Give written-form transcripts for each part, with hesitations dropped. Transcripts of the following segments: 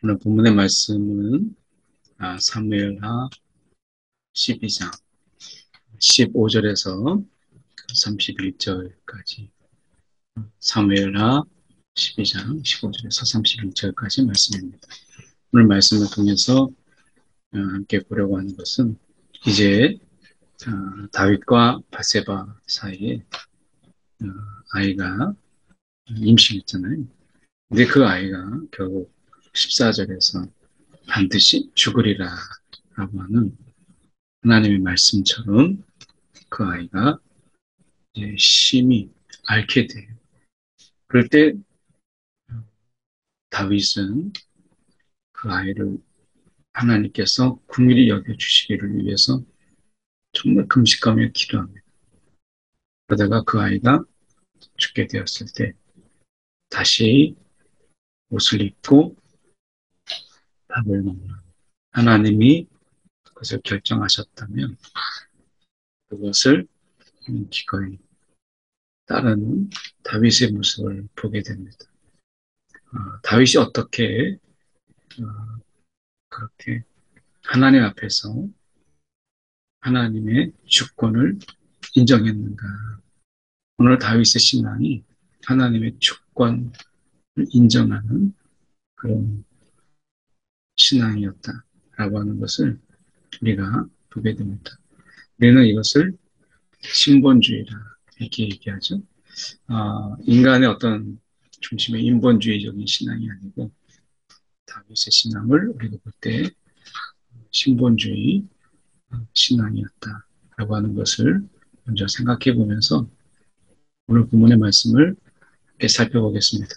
오늘 본문의 말씀은 사무엘하 12장 15절에서 31절까지 사무엘하 12장 15절에서 31절까지 말씀입니다. 오늘 말씀을 통해서 함께 보려고 하는 것은 이제 다윗과 바세바 사이에 아이가 임신했잖아요. 근데 그 아이가 결국 14절에서 반드시 죽으리라 라고 하는 하나님의 말씀처럼 그 아이가 이제 심히 앓게 돼요. 그럴 때 다윗은 그 아이를 하나님께서 긍휼히 여겨주시기를 위해서 정말 금식하며 기도합니다. 그러다가 그 아이가 죽게 되었을 때 다시 옷을 입고 밥을 먹는 하나님이 그것을 결정하셨다면 그것을 기꺼이 따르는 다윗의 모습을 보게 됩니다. 다윗이 어떻게 그렇게 하나님 앞에서 하나님의 주권을 인정했는가. 오늘 다윗의 신앙이 하나님의 주권을 인정하는 그런 신앙이었다라고 하는 것을 우리가 보게 됩니다. 우리는 이것을 신본주의라 이렇게 얘기하죠. 인간의 어떤 중심의 인본주의적인 신앙이 아니고 다윗의 신앙을 우리가 볼 때 신본주의 신앙이었다라고 하는 것을 먼저 생각해 보면서 오늘 본문의 말씀을 함께 살펴보겠습니다.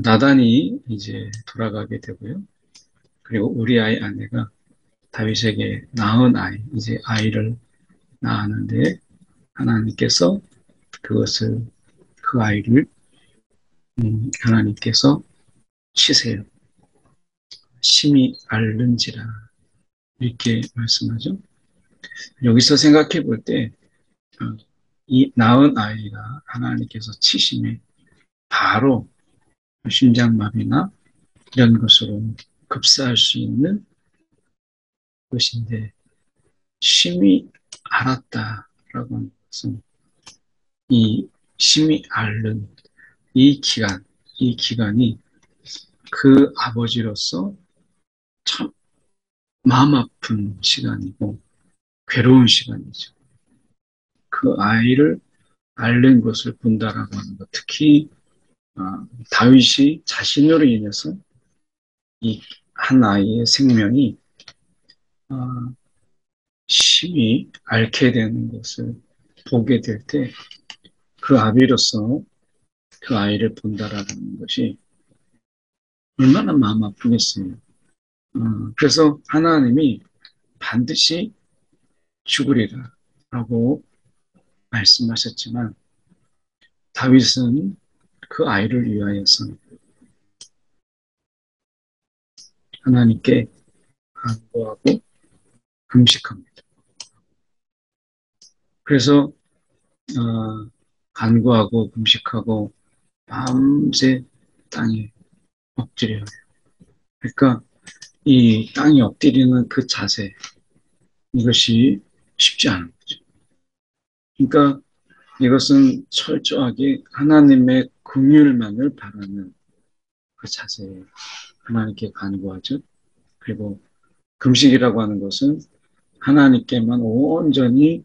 나단이 이제 돌아가게 되고요. 그리고 우리아의 아내가 다윗에게 낳은 아이, 이제 아이를 낳았는데 하나님께서 그것을 그 아이를 하나님께서 치세요. 심히 앓는지라 이렇게 말씀하죠. 여기서 생각해 볼 때 이 낳은 아이가 하나님께서 치심에 바로 심장마비나 이런 것으로 급사할 수 있는 것인데 심히 앓았다라고 하는 것은 이 심히 앓는 이 기간이 그 아버지로서 참 마음 아픈 시간이고 괴로운 시간이죠. 그 아이를 앓는 것을 본다라고 하는 것, 특히 다윗이 자신으로 인해서 이 한 아이의 생명이 심히 앓게 되는 것을 보게 될 때 그 아비로서 그 아이를 본다라는 것이 얼마나 마음 아프겠어요. 그래서 하나님이 반드시 죽으리라 라고 말씀하셨지만 다윗은 그 아이를 위하여서 하나님께 간구하고 금식합니다. 그래서 간구하고 금식하고 밤새 땅에 엎드려요. 그러니까 이 땅에 엎드리는 그 자세, 이것이 쉽지 않은 거죠. 그러니까 이것은 철저하게 하나님의 긍휼만을 바라는 그 자세에 하나님께 간구하죠. 그리고 금식이라고 하는 것은 하나님께만 온전히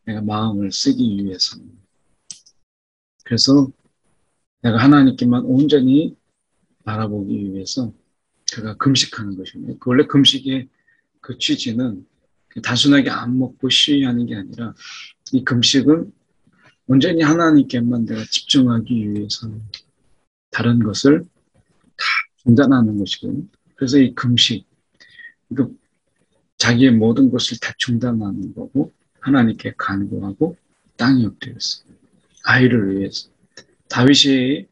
내가 마음을 쓰기 위해서. 그래서 내가 하나님께만 온전히 바라보기 위해서 제가 금식하는 것입니다. 원래 금식의 그 취지는 단순하게 안 먹고 쉬하는 게 아니라 이 금식은 온전히 하나님께만 내가 집중하기 위해서 다른 것을 다 중단하는 것이거든요. 그래서 이 금식, 그러니까 자기의 모든 것을 다 중단하는 거고 하나님께 간구하고 땅에 엎드렸어요. 아이를 위해서. 다윗이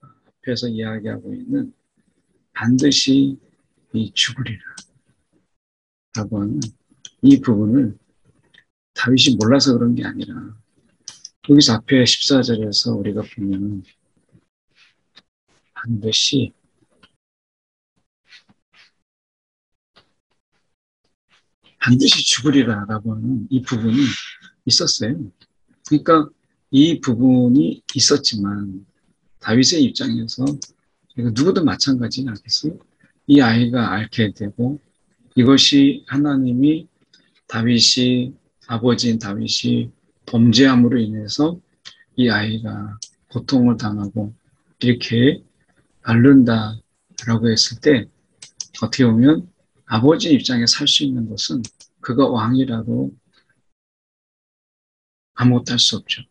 앞에서 이야기하고 있는 반드시 이 죽으리라 라고 하는 이 부분을 다윗이 몰라서 그런 게 아니라 여기서 앞에 14절에서 우리가 보면 반드시 반드시 죽으리라라고 하는 이 부분이 있었어요. 그러니까 이 부분이 있었지만 다윗의 입장에서 누구도 마찬가지는 않겠어요? 이 아이가 앓게 되고 이것이 하나님이 다윗이 아버지인 다윗이 범죄함으로 인해서 이 아이가 고통을 당하고 이렇게 앓는다라고 했을 때 어떻게 보면 아버지 입장에 살 수 있는 것은 그가 왕이라도 아무것도 할 수 없죠.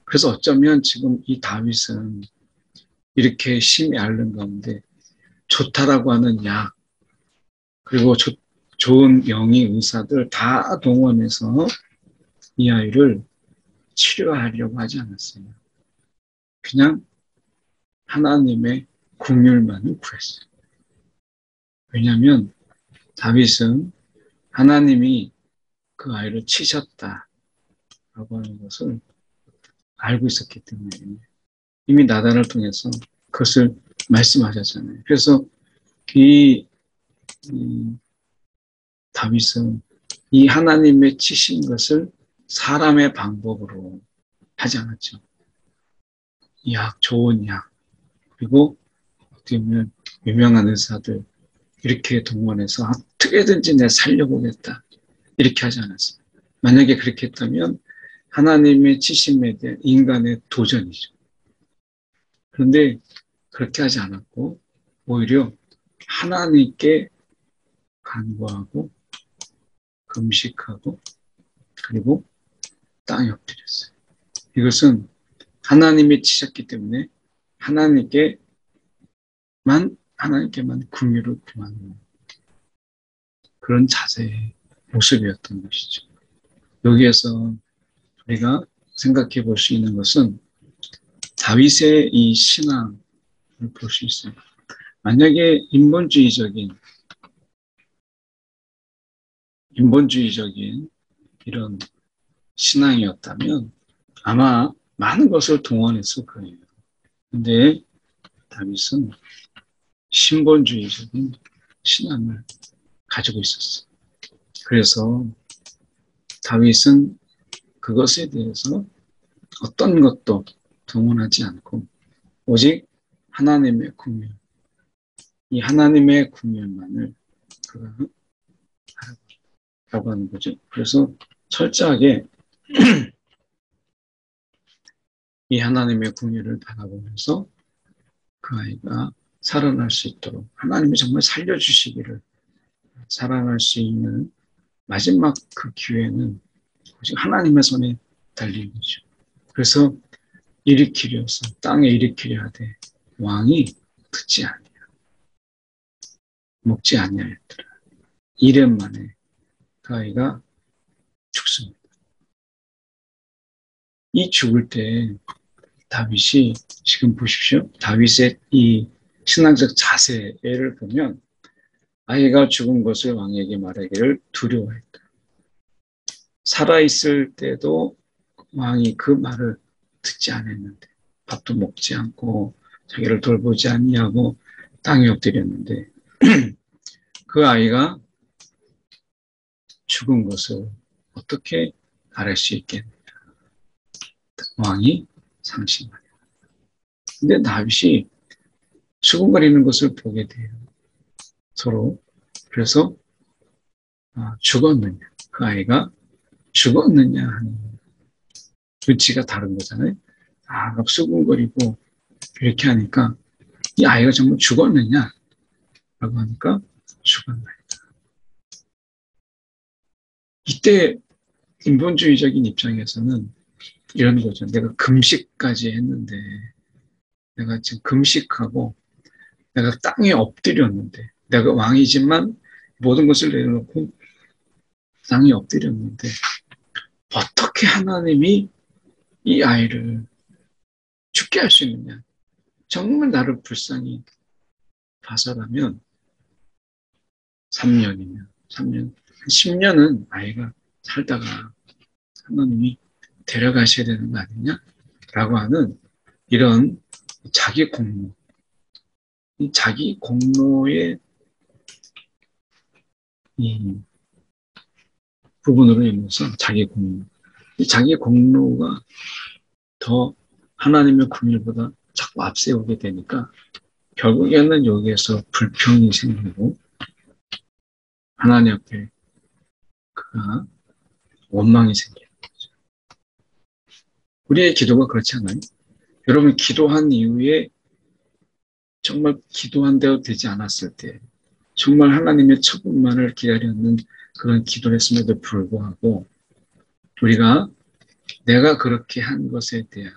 그래서 어쩌면 지금 이 다윗은 이렇게 심히 앓는 가운데 좋다라고 하는 약 그리고 좋은 명의 의사들 다 동원해서 이 아이를 치료하려고 하지 않았어요. 그냥 하나님의 긍휼만을 구했어요. 왜냐하면 다윗은 하나님이 그 아이를 치셨다라고 하는 것을 알고 있었기 때문에 이미 나단을 통해서 그것을 말씀하셨잖아요. 그래서 이 다윗은 이 하나님의 치신 것을 사람의 방법으로 하지 않았죠. 약, 좋은 약, 그리고 어떻게 보면 유명한 의사들 이렇게 동원해서 어떻게든지 내 살려보겠다 이렇게 하지 않았어요. 만약에 그렇게 했다면 하나님의 치심에 대한 인간의 도전이죠. 그런데 그렇게 하지 않았고 오히려 하나님께 간구하고 금식하고 그리고 땅에 엎드렸어요. 이것은 하나님이 치셨기 때문에 하나님께만 긍휼을 구하는 그런 자세의 모습이었던 것이죠. 여기에서 우리가 생각해 볼 수 있는 것은 다윗의 이 신앙을 볼 수 있어요. 만약에 인본주의적인 이런 신앙이었다면 아마 많은 것을 동원했을 거예요. 근데 다윗은 신본주의적인 신앙을 가지고 있었어요. 그래서 다윗은 그것에 대해서 어떤 것도 동원하지 않고 오직 하나님의 긍휼, 이 하나님의 긍휼만을 그가 하라고 하는 거죠. 그래서 철저하게 이 하나님의 긍휼을 바라보면서 그 아이가 살아날 수 있도록 하나님이 정말 살려주시기를 살아날 수 있는 마지막 그 기회는 오직 하나님의 손에 달린 거죠. 그래서 일으키려서 땅에 일으키려 하되 왕이 듣지 아니하 먹지 아니하였더라. 2년 만에 그 아이가 죽습니다. 이 죽을 때 다윗이 지금 보십시오. 다윗의 이 신앙적 자세를 보면 아이가 죽은 것을 왕에게 말하기를 두려워했다. 살아있을 때도 왕이 그 말을 듣지 않았는데 밥도 먹지 않고 자기를 돌보지 아니하고 땅에 엎드렸는데 그 아이가 죽은 것을 어떻게 알을 수 있겠느냐. 왕이 상심하냐. 근데 다윗이 수군거리는 것을 보게 돼요. 서로. 그래서 죽었느냐. 그 아이가 죽었느냐 하는 눈치가 다른 거잖아요. 막 수군거리고 이렇게 하니까 이 아이가 정말 죽었느냐 라고 하니까 죽었나이다. 이때 인본주의적인 입장에서는 이런 거죠. 내가 금식까지 했는데 내가 지금 금식하고 내가 땅에 엎드렸는데 내가 왕이지만 모든 것을 내려놓고 땅에 엎드렸는데 어떻게 하나님이 이 아이를 죽게 할 수 있느냐. 정말 나를 불쌍히 봐서라면 3년, 10년은 아이가 살다가 하나님이 데려가셔야 되는 거 아니냐라고 하는 이런 자기 공로, 이 자기 공로의 이 부분으로 인해서 자기 공로. 이 자기 공로가 더 하나님의 궁율보다 자꾸 앞세우게 되니까 결국에는 여기에서 불평이 생기고 하나님 앞에 그가 원망이 생겨요. 우리의 기도가 그렇지 않아요? 여러분 기도한 이후에 정말 기도한 대로 되지 않았을 때 정말 하나님의 처분만을 기다렸는 그런 기도를 했음에도 불구하고 우리가 내가 그렇게 한 것에 대한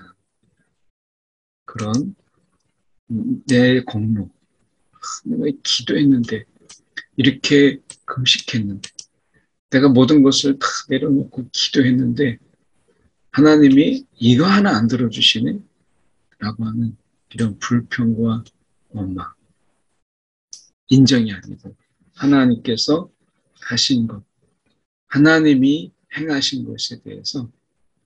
그런 내 공로, 내가 기도했는데 이렇게 금식했는데 내가 모든 것을 다 내려놓고 기도했는데 하나님이 이거 하나 안 들어주시네? 라고 하는 이런 불평과 원망, 인정이 아니고 하나님께서 하신 것, 하나님이 행하신 것에 대해서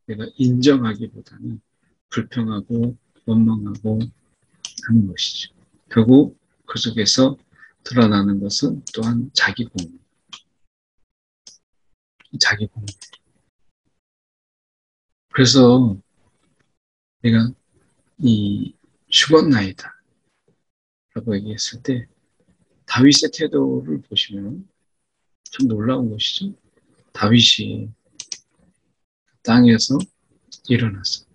내가 인정하기보다는 불평하고 원망하고 하는 것이죠. 결국 그 속에서 드러나는 것은 또한 자기 공로. 자기 공로. 그래서 내가 이 죽었나이다 라고 얘기했을 때 다윗의 태도를 보시면 참 놀라운 것이죠. 다윗이 땅에서 일어났어요.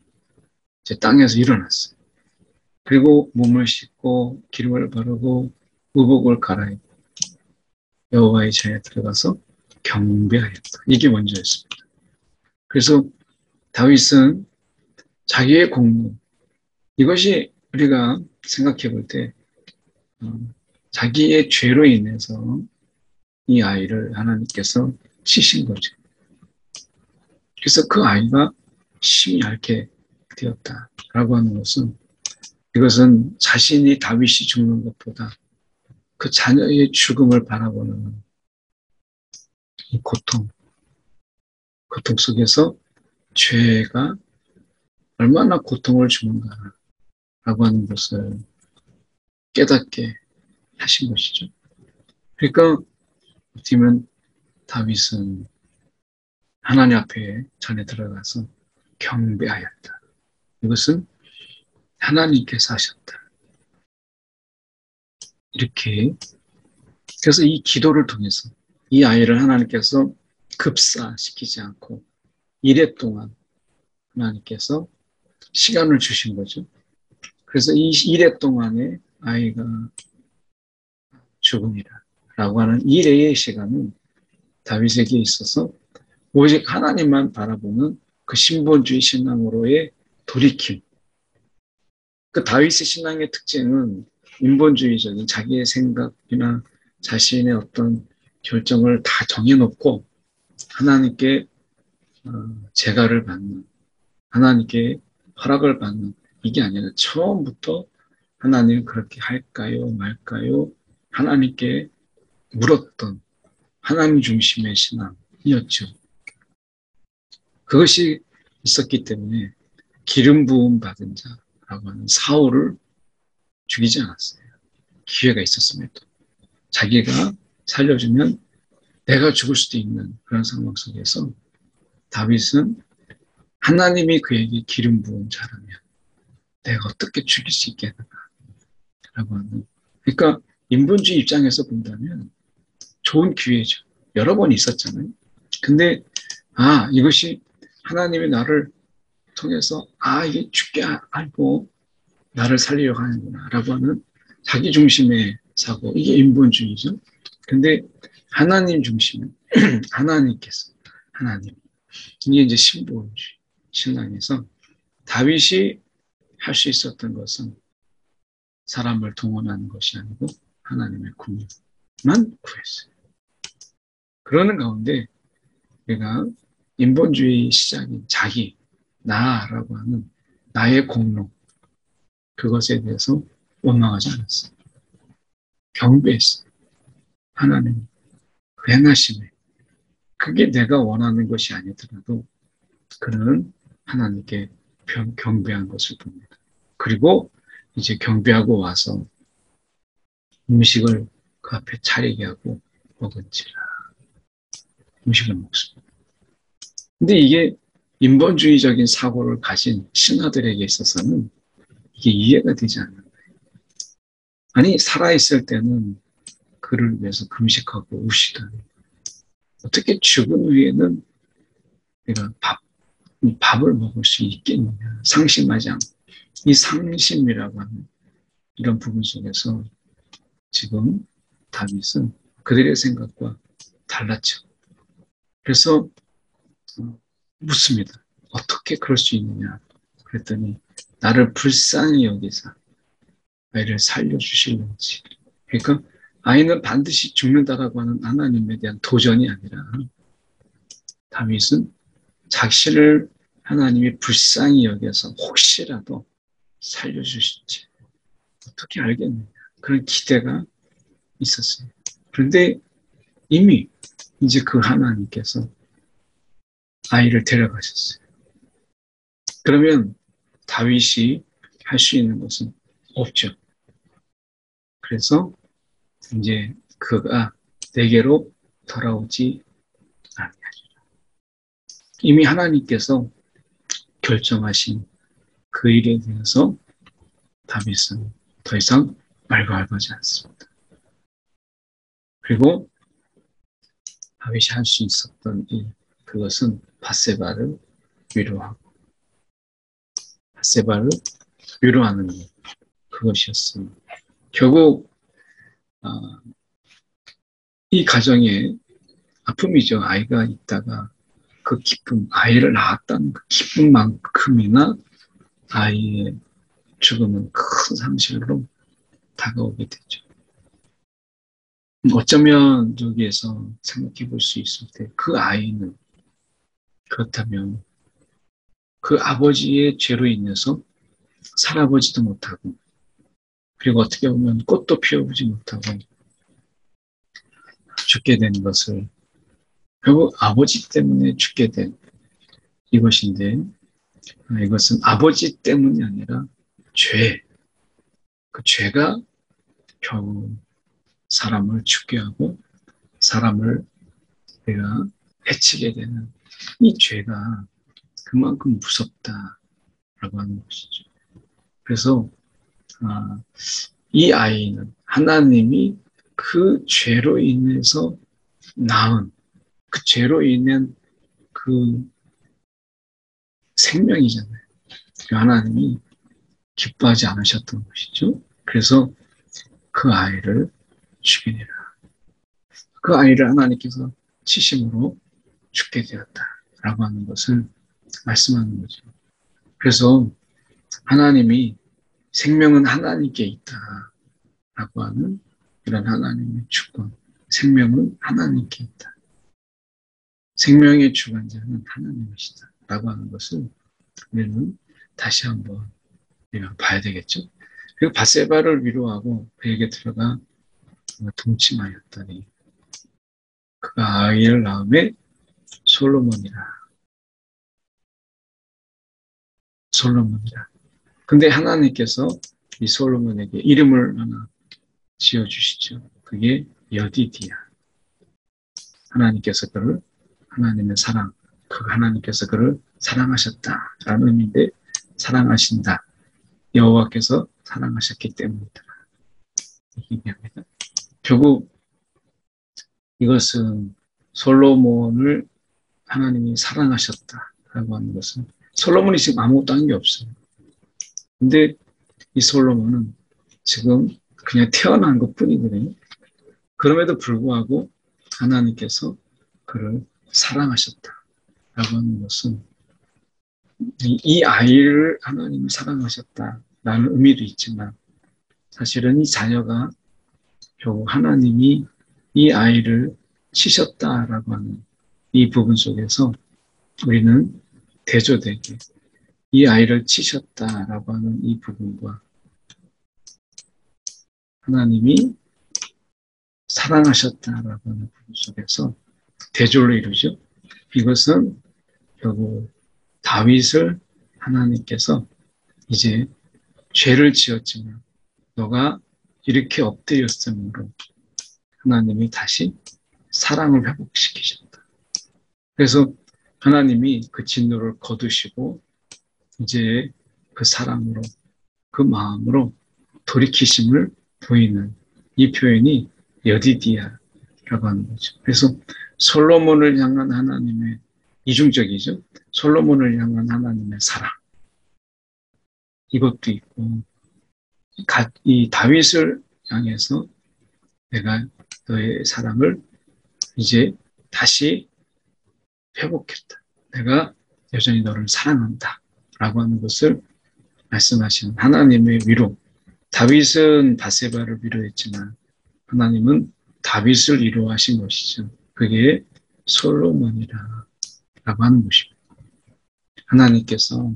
이제 땅에서 일어났어요. 그리고 몸을 씻고 기름을 바르고 의복을 갈아입고 여호와의 전에 들어가서 경배하였다. 이게 먼저였습니다. 그래서 다윗은 자기의 공로, 이것이 우리가 생각해 볼 때 자기의 죄로 인해서 이 아이를 하나님께서 치신 거죠. 그래서 그 아이가 심히 앓게 되었다라고 하는 것은 이것은 자신이 다윗이 죽는 것보다 그 자녀의 죽음을 바라보는 이 고통 속에서 죄가 얼마나 고통을 주는가라고 하는 것을 깨닫게 하신 것이죠. 그러니까 어떻게 보면 다윗은 하나님 앞에 전에 들어가서 경배하였다. 이것은 하나님께서 하셨다. 이렇게 그래서 이 기도를 통해서 이 아이를 하나님께서 급사시키지 않고 이래 동안 하나님께서 시간을 주신 거죠. 그래서 이 이래 동안에 아이가 죽음이라 라고 하는 이래의 시간은 다윗에게 있어서 오직 하나님만 바라보는 그 신본주의 신앙으로의 돌이킴. 그 다윗의 신앙의 특징은 인본주의적인 자기의 생각이나 자신의 어떤 결정을 다 정해놓고 하나님께 제가를 받는, 하나님께 허락을 받는 이게 아니라 처음부터 하나님 그렇게 할까요 말까요 하나님께 물었던 하나님 중심의 신앙이었죠. 그것이 있었기 때문에 기름 부음 받은 자라고 하는 사울을 죽이지 않았어요. 기회가 있었음에도 자기가 살려주면 내가 죽을 수도 있는 그런 상황 속에서 다윗은 하나님이 그에게 기름 부은 자라면 내가 어떻게 죽일 수 있겠는가 라고 하는, 그러니까 인본주의 입장에서 본다면 좋은 기회죠. 여러 번 있었잖아요. 근데 이것이 하나님이 나를 통해서 이게 죽게 알고 나를 살리려고 하는구나 라고 하는 자기 중심의 사고, 이게 인본주의죠. 근데 하나님 중심은 하나님께서, 하나님, 이게 이제 신본주의 신앙에서 다윗이 할 수 있었던 것은 사람을 동원하는 것이 아니고 하나님의 궁유만 구했어요. 그러는 가운데 우리가 인본주의 시작인 자기, 나라고 하는 나의 공로, 그것에 대해서 원망하지 않았어요. 경배했어요. 하나님 그 행하심에 그게 내가 원하는 것이 아니더라도 그는 하나님께 경배한 것을 봅니다. 그리고 이제 경배하고 와서 음식을 그 앞에 차리게 하고 먹은지라 음식을 먹습니다. 근데 이게 인본주의적인 사고를 가진 신하들에게 있어서는 이게 이해가 되지 않는 거예요. 아니, 살아있을 때는 그를 위해서 금식하고 우시더니 어떻게 죽은 후에는 내가 밥을 먹을 수 있겠느냐. 상심하지 않고. 이 상심이라고 하는 이런 부분 속에서 지금 다윗은 그들의 생각과 달랐죠. 그래서 묻습니다. 어떻게 그럴 수 있느냐. 그랬더니 나를 불쌍히 여기사 아이를 살려주실는지. 그러니까 아이는 반드시 죽는다라고 하는 하나님에 대한 도전이 아니라 다윗은 자신을 하나님이 불쌍히 여겨서 혹시라도 살려주실지 어떻게 알겠느냐. 그런 기대가 있었어요. 그런데 이미 이제 그 하나님께서 아이를 데려가셨어요. 그러면 다윗이 할 수 있는 것은 없죠. 그래서 이제 그가 내게로 돌아오지 아니하리라. 이미 하나님께서 결정하신 그 일에 대해서 다윗은 더 이상 말갈하지 않습니다. 그리고 다윗이 할 수 있었던 일, 그것은 밧세바를 위로하고 밧세바를 위로하는 일, 그것이었습니다. 결국 이 가정에 아픔이죠. 아이가 있다가 그 기쁨, 아이를 낳았다는 그 기쁨만큼이나 아이의 죽음은 큰 상실로 다가오게 되죠. 어쩌면 여기에서 생각해 볼 수 있을 때 그 아이는 그렇다면 그 아버지의 죄로 인해서 살아보지도 못하고 그리고 어떻게 보면 꽃도 피워보지 못하고 죽게 된 것을 결국 아버지 때문에 죽게 된 이것인데 이것은 아버지 때문이 아니라 죄, 그 죄가 결국 사람을 죽게 하고 사람을 내가 해치게 되는 이 죄가 그만큼 무섭다라고 하는 것이죠. 그래서 이 아이는 하나님이 그 죄로 인해서 낳은 그 죄로 인한 그 생명이잖아요. 하나님이 기뻐하지 않으셨던 것이죠. 그래서 그 아이를 죽이니라. 그 아이를 하나님께서 치심으로 죽게 되었다라고 하는 것을 말씀하는 거죠. 그래서 하나님이 생명은 하나님께 있다라고 하는 이런 하나님의 주권, 생명은 하나님께 있다. 생명의 주관자는 하나님이시다라고 하는 것을 우리는 다시 한번 우리가 봐야 되겠죠. 그리고 밧세바를 위로하고 그에게 들어가 동침하였더니 그가 아이를 낳음에 솔로몬이라. 근데 하나님께서 이 솔로몬에게 이름을 하나 지어주시죠. 그게 여디디야. 하나님께서 그를 하나님의 사랑, 그 하나님께서 그를 사랑하셨다라는 의미인데 사랑하신다. 여호와께서 사랑하셨기 때문이다. 얘기합니다. 결국 이것은 솔로몬을 하나님이 사랑하셨다라고 하는 것은 솔로몬이 지금 아무것도 한 게 없어요. 근데 이 솔로몬은 지금 그냥 태어난 것 뿐이거든요. 그럼에도 불구하고 하나님께서 그를 사랑하셨다라고 하는 것은 이 아이를 하나님이 사랑하셨다라는 의미도 있지만 사실은 이 자녀가 결국 하나님이 이 아이를 치셨다라고 하는 이 부분 속에서 우리는 대조되게 이 아이를 치셨다라고 하는 이 부분과 하나님이 사랑하셨다라고 하는 부분 속에서 대조를 이루죠. 이것은 결국 다윗을 하나님께서 이제 죄를 지었지만 너가 이렇게 엎드렸으므로 하나님이 다시 사랑을 회복시키셨다. 그래서 하나님이 그 진노를 거두시고 이제 그 사랑으로, 그 마음으로 돌이키심을 보이는 이 표현이 여디디아라고 하는 거죠. 그래서 솔로몬을 향한 하나님의 이중적이죠. 솔로몬을 향한 하나님의 사랑. 이것도 있고, 이 다윗을 향해서 내가 너의 사랑을 이제 다시 회복했다. 내가 여전히 너를 사랑한다. 라고 하는 것을 말씀하시는 하나님의 위로. 다윗은 바세바를 위로했지만 하나님은 다윗을 위로하신 것이죠. 그게 솔로몬이라 라고 하는 것입니다. 하나님께서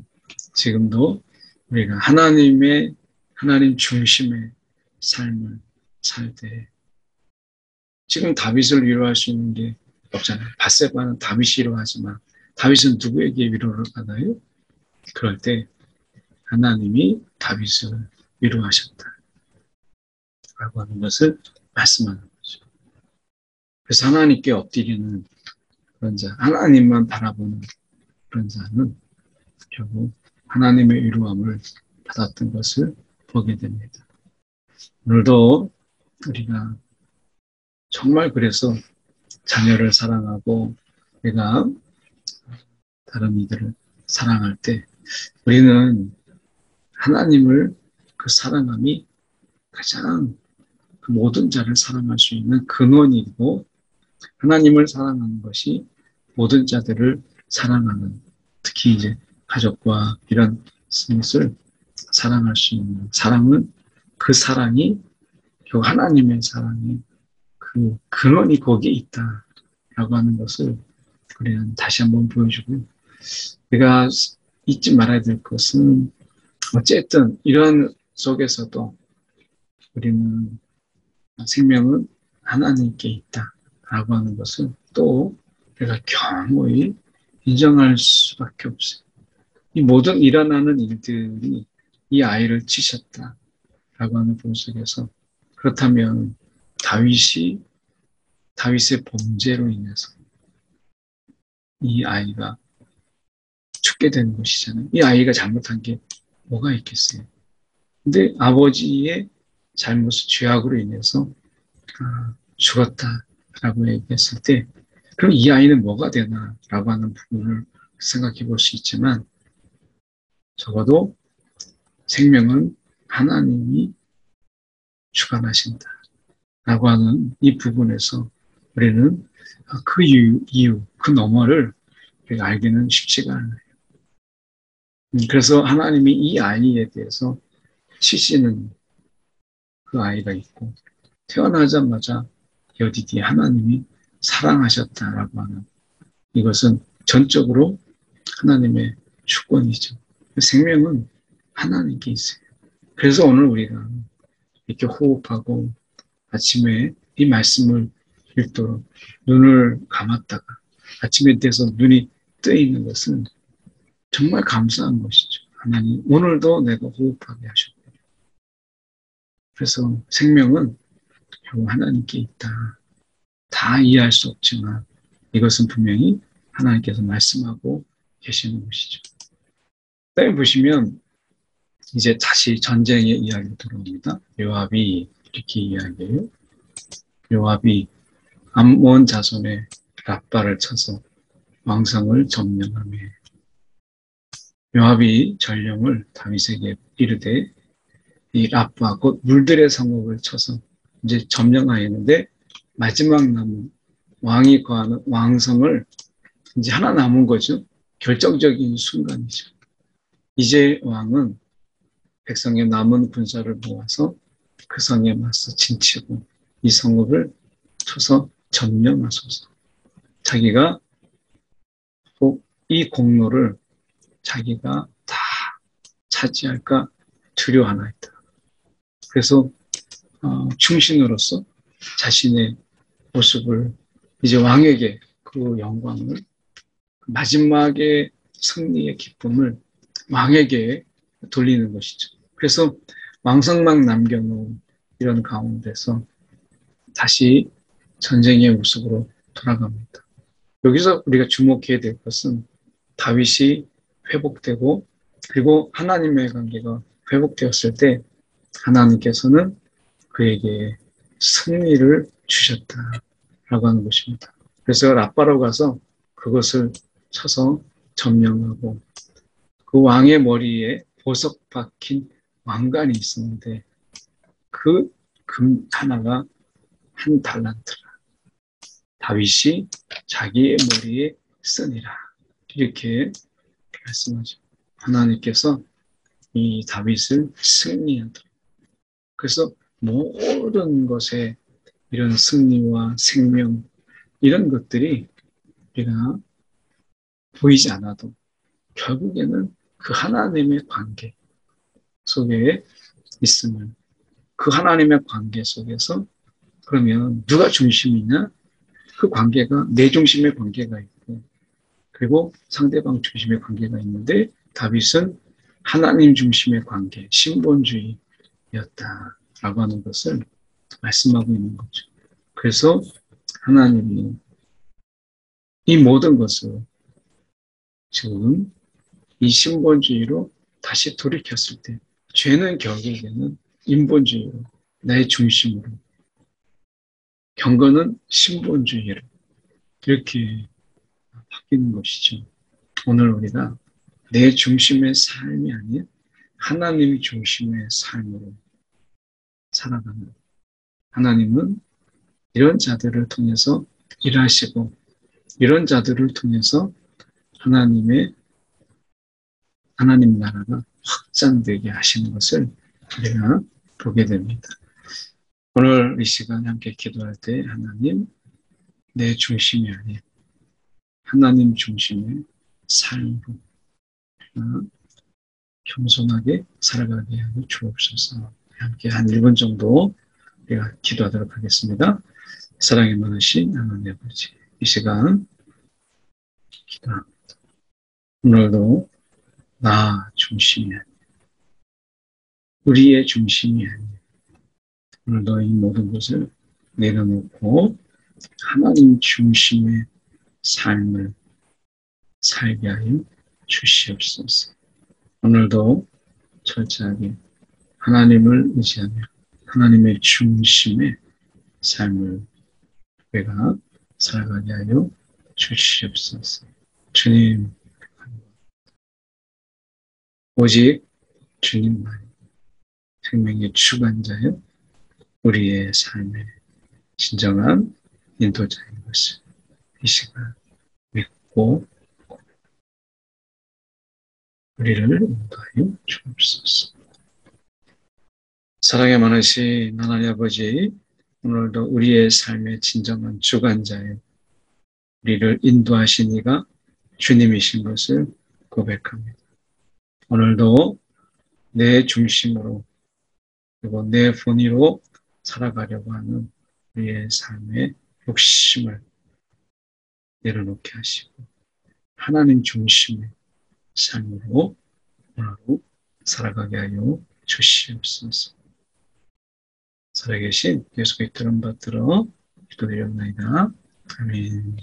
지금도 우리가 하나님 중심의 삶을 살 때 지금 다윗을 위로할 수 있는 게 없잖아요. 바세바는 다윗이 위로하지만 다윗은 누구에게 위로를 받아요? 그럴 때 하나님이 다윗을 위로하셨다 라고 하는 것을 말씀하는 거죠. 그래서 하나님께 엎드리는 그런 자, 하나님만 바라보는 그런 자는 결국 하나님의 위로함을 받았던 것을 보게 됩니다. 오늘도 우리가 정말 그래서 자녀를 사랑하고 내가 다른 이들을 사랑할 때 우리는 하나님을 그 사랑함이 가장 그 모든 자를 사랑할 수 있는 근원이고 하나님을 사랑하는 것이 모든 자들을 사랑하는 특히 이제 가족과 이런 것을 사랑할 수 있는 사랑은 그 사랑이 결국 하나님의 사랑이 그 근원이 거기에 있다라고 하는 것을 우리는 다시 한번 보여주고 우리가 잊지 말아야 될 것은 어쨌든 이런 속에서도 우리는 생명은 하나님께 있다라고 하는 것을 또 우리가 경호히 인정할 수밖에 없어요. 이 모든 일어나는 일들이 이 아이를 치셨다라고 하는 본 속에서 그렇다면 다윗의 범죄로 인해서 이 아이가 죽게 되는 것이잖아요. 이 아이가 잘못한 게 뭐가 있겠어요? 근데 아버지의 잘못을 죄악으로 인해서 죽었다라고 얘기했을 때 그럼 이 아이는 뭐가 되나라고 하는 부분을 생각해 볼 수 있지만 적어도 생명은 하나님이 주관하신다라고 하는 이 부분에서 우리는 그 이유, 그 너머를 우리가 알기는 쉽지가 않아요. 그래서 하나님이 이 아이에 대해서 치시는 그 아이가 있고 태어나자마자 여디디 하나님이 사랑하셨다라고 하는 이것은 전적으로 하나님의 주권이죠. 생명은 하나님께 있어요. 그래서 오늘 우리가 이렇게 호흡하고 아침에 이 말씀을 읽도록 눈을 감았다가 아침에 돼서 눈이 떠 있는 것은 정말 감사한 것이죠. 하나님 오늘도 내가 호흡하게 하셨고 그래서 생명은 결국 하나님께 있다. 다 이해할 수 없지만 이것은 분명히 하나님께서 말씀하고 계시는 것이죠. 여기 보시면 이제 다시 전쟁의 이야기가 들어옵니다. 요압이 이렇게 이야기해요. 요압이 암몬 자손의 랍바를 쳐서 왕성을 점령하며 요압이 전령을 다윗에게 이르되 이 랍바 곧 물들의 성읍을 쳐서 이제 점령하였는데 마지막 남은 왕이 거하는 왕성을 이제 하나 남은 거죠. 결정적인 순간이죠. 이제 왕은 백성의 남은 군사를 모아서 그 성에 맞서 진치고 이 성읍을 쳐서 점령하소서. 자기가 꼭 이 공로를 자기가 다 차지할까 두려워하나이다. 그래서 충신으로서 자신의 모습을 이제 왕에게 그 영광을 마지막의 승리의 기쁨을 왕에게 돌리는 것이죠. 그래서 왕성만 남겨놓은 이런 가운데서 다시 전쟁의 모습으로 돌아갑니다. 여기서 우리가 주목해야 될 것은 다윗이 회복되고 그리고 하나님의 관계가 회복되었을 때 하나님께서는 그에게 승리를 주셨다라고 하는 것입니다. 그래서 라빠로 가서 그것을 쳐서 점령하고 그 왕의 머리에 보석 박힌 왕관이 있었는데 그 금 하나가 한 달란트라. 다윗이 자기의 머리에 쓰니라. 이렇게 말씀하죠. 하나님께서 이 다윗을 승리하도록. 그래서 모든 것에 이런 승리와 생명 이런 것들이 우리가 보이지 않아도 결국에는 그 하나님의 관계 속에 있음을 그 하나님의 관계 속에서 그러면 누가 중심이냐? 그 관계가 내 중심의 관계가 있고 그리고 상대방 중심의 관계가 있는데 다윗은 하나님 중심의 관계, 신본주의였다라고 하는 것을 말씀하고 있는 거죠. 그래서 하나님이 이 모든 것을 지금 이 신본주의로 다시 돌이켰을 때 죄는 결국에는 인본주의로 나의 중심으로 경건은 신본주의로 이렇게 바뀌는 것이죠. 오늘 우리가 내 중심의 삶이 아닌 하나님 중심의 삶으로 살아가는 하나님은 이런 자들을 통해서 일하시고 이런 자들을 통해서 하나님 나라가 확장되게 하시는 것을 우리가 보게 됩니다. 오늘 이 시간 함께 기도할 때 하나님 내 중심이 아닌 하나님 중심의 삶으로 겸손하게 살아가게 하여 주옵소서. 함께 한 1분 정도 우리가 기도하도록 하겠습니다. 사랑의 많으신 하나님 아버지, 이 시간 기도합니다. 오늘도 나 중심이 아닌 우리의 중심이 아닌 오늘도 이 모든 것을 내려놓고 하나님 중심의 삶을 살게 하여 주시옵소서. 오늘도 철저하게 하나님을 의지하며 하나님의 중심의 삶을 우리가 살아가게 하여 주시옵소서. 주님, 오직 주님만 생명의 주관자여 우리의 삶의 진정한 인도자인 것을 이 시간 믿고 우리를 인도하여 주옵소서. 사랑의 많으신 하나님 아버지, 오늘도 우리의 삶의 진정한 주관자여 우리를 인도하신 이가 주님이신 것을 고백합니다. 오늘도 내 중심으로 그리고 내 본의로 살아가려고 하는 우리의 삶의 욕심을 내려놓게 하시고 하나님 중심의 삶으로 오늘도 살아가게 하여 주시옵소서. 살아계신 예수 그리스도를 받들어 기도드렸나이다. 아멘.